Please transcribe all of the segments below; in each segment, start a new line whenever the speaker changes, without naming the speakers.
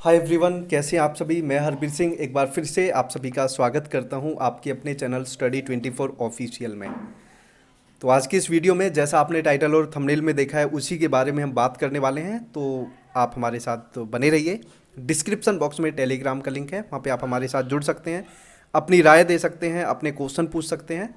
Hi everyone, कैसे हैं आप सभी। मैं हरबीर सिंह एक बार फिर से आप सभी का स्वागत करता हूं आपके अपने चैनल स्टडी 24 ऑफिशियल में। तो आज की इस वीडियो में जैसा आपने टाइटल और थंबनेल में देखा है उसी के बारे में हम बात करने वाले हैं। तो आप हमारे साथ बने रहिए। डिस्क्रिप्शन बॉक्स में टेलीग्राम का लिंक है, वहाँ पे आप हमारे साथ जुड़ सकते हैं, अपनी राय दे सकते हैं, अपने क्वेश्चन पूछ सकते हैं।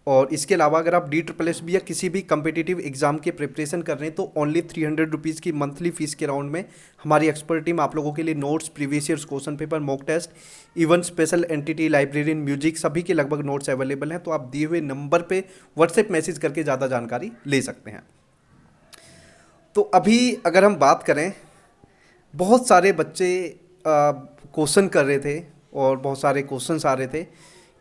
और इसके अलावा अगर आप DSSB या किसी भी कम्पिटिटिव एग्जाम के प्रिपरेशन कर रहे हैं तो ओनली 300 रुपीज़ की मंथली फीस के राउंड में हमारी एक्सपर्ट टीम आप लोगों के लिए notes, previous years question paper, mock test, even special entity, librarian, music सभी के लगभग नोट्स अवेलेबल हैं। तो आप दिए हुए नंबर पे व्हाट्सएप मैसेज करके ज़्यादा जानकारी ले सकते हैं। तो अभी अगर हम बात करें, बहुत सारे बच्चे क्वेश्चन कर रहे थे और बहुत सारे क्वेश्चंस आ रहे थे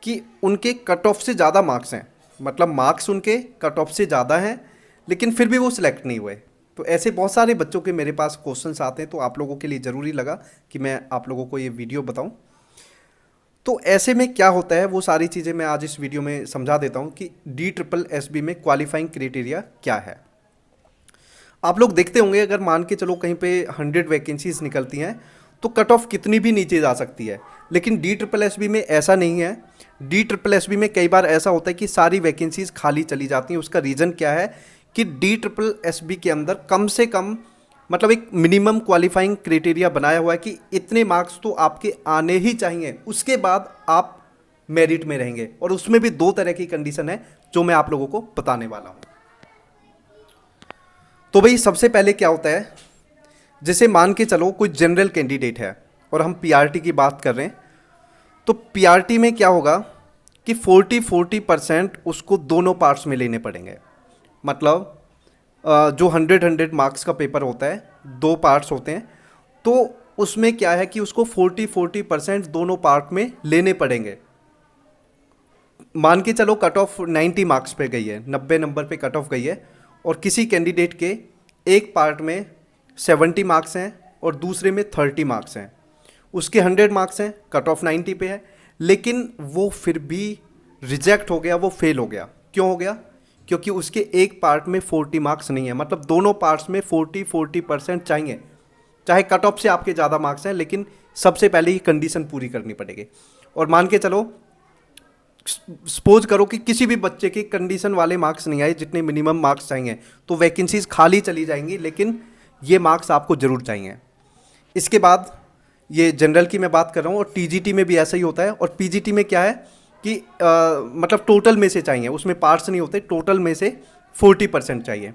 कि उनके कट ऑफ से ज़्यादा मार्क्स हैं, मतलब मार्क्स उनके कट ऑफ से ज़्यादा हैं लेकिन फिर भी वो सिलेक्ट नहीं हुए। तो ऐसे बहुत सारे बच्चों के मेरे पास क्वेश्चंस आते हैं, तो आप लोगों के लिए ज़रूरी लगा कि मैं आप लोगों को ये वीडियो बताऊं। तो ऐसे में क्या होता है वो सारी चीज़ें मैं आज इस वीडियो में समझा देता हूं कि DSSB में क्वालिफाइंग क्राइटेरिया क्या है। आप लोग देखते होंगे, अगर मान के चलो कहीं पे 100 वैकेंसीज निकलती हैं तो कट ऑफ कितनी भी नीचे जा सकती है, लेकिन DSSB में ऐसा नहीं है। DSSB में कई बार ऐसा होता है कि सारी वैकेंसीज खाली चली जाती हैं। उसका रीज़न क्या है कि DSSB के अंदर कम से कम मतलब एक मिनिमम क्वालिफाइंग क्राइटेरिया बनाया हुआ है कि इतने मार्क्स तो आपके आने ही चाहिए, उसके बाद आप मेरिट में रहेंगे। और उसमें भी दो तरह की कंडीशन है जो मैं आप लोगों को बताने वाला हूँ। तो भाई सबसे पहले क्या होता है, जैसे मान के चलो कोई जनरल कैंडिडेट है और हम PRT की बात कर रहे हैं, तो PRT में क्या होगा कि 40% उसको दोनों पार्ट्स में लेने पड़ेंगे। मतलब जो 100 मार्क्स का पेपर होता है, दो पार्ट्स होते हैं, तो उसमें क्या है कि उसको 40% दोनों पार्ट में लेने पड़ेंगे। मान के चलो कट ऑफ 90 मार्क्स पे गई है, 90 नंबर पे कट ऑफ गई है, और किसी कैंडिडेट के एक पार्ट में 70 मार्क्स हैं और दूसरे में 30 मार्क्स हैं। उसके 100 मार्क्स हैं, कट ऑफ 90 पे है, लेकिन वो फिर भी रिजेक्ट हो गया, वो फेल हो गया। क्यों हो गया? क्योंकि उसके एक पार्ट में 40 मार्क्स नहीं है। मतलब दोनों पार्ट्स में 40% चाहिए, चाहे कट ऑफ से आपके ज़्यादा मार्क्स हैं, लेकिन सबसे पहले ही कंडीशन पूरी करनी पड़ेगी। और मान के चलो, सपोज करो कि किसी भी बच्चे के कंडीशन वाले मार्क्स नहीं आए जितने मिनिमम मार्क्स चाहिए, तो वैकेंसीज खाली चली जाएंगी, लेकिन ये मार्क्स आपको ज़रूर चाहिए। इसके बाद ये जनरल की मैं बात कर रहा हूँ, और TGT में भी ऐसा ही होता है। और PGT में क्या है कि मतलब टोटल में से चाहिए, उसमें पार्ट्स नहीं होते, टोटल में से 40% चाहिए।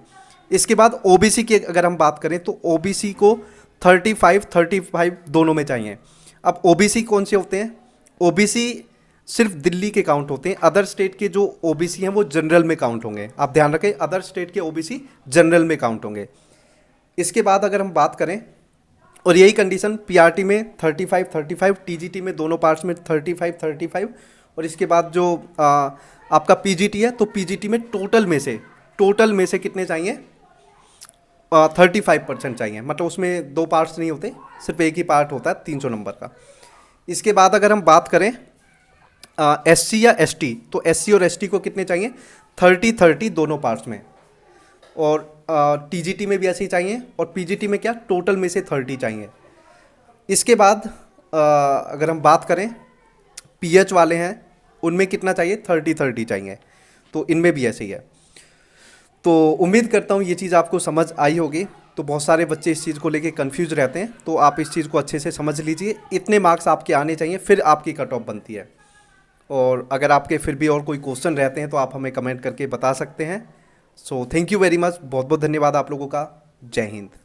इसके बाद OBC की अगर हम बात करें तो OBC को 35 दोनों में चाहिए। अब OBC कौन से होते हैं? OBC सिर्फ दिल्ली के काउंट होते हैं, अदर स्टेट के जो OBC हैं वो जनरल में काउंट होंगे। आप ध्यान रखें, अदर स्टेट के OBC जनरल में काउंट होंगे। इसके बाद अगर हम बात करें, और यही कंडीशन PRT में 35, TGT में दोनों पार्ट्स में 35, और इसके बाद जो आपका PGT है, तो PGT में टोटल में से कितने चाहिए? 35% चाहिए। मतलब उसमें दो पार्ट्स नहीं होते, सिर्फ एक ही पार्ट होता है 300 नंबर का। इसके बाद अगर हम बात करें SC या ST, तो SC और ST को कितने चाहिए? 30 दोनों पार्ट्स में। और TGT में भी ऐसे ही चाहिए, और PGT में क्या, टोटल में से 30 चाहिए। इसके बाद अगर हम बात करें PH वाले हैं, उनमें कितना चाहिए? 30 चाहिए। तो इनमें भी ऐसे ही है। तो उम्मीद करता हूँ ये चीज़ आपको समझ आई होगी। तो बहुत सारे बच्चे इस चीज़ को लेके कंफ्यूज रहते हैं, तो आप इस चीज़ को अच्छे से समझ लीजिए। इतने मार्क्स आपके आने चाहिए, फिर आपकी कट ऑफ बनती है। और अगर आपके फिर भी और कोई क्वेश्चन रहते हैं तो आप हमें कमेंट करके बता सकते हैं। So thank you very much, बहुत बहुत धन्यवाद आप लोगों का। जय हिंद।